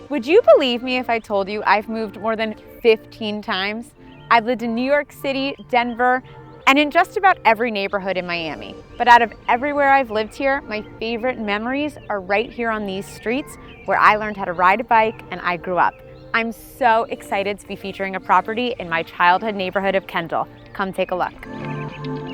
Would you believe me if I told you I've moved more than 15 times? I've lived in New York City, Denver, and in just about every neighborhood in Miami. But out of everywhere I've lived here, my favorite memories are right here on these streets where I learned how to ride a bike and I grew up. I'm so excited to be featuring a property in my childhood neighborhood of Kendall. Come take a look.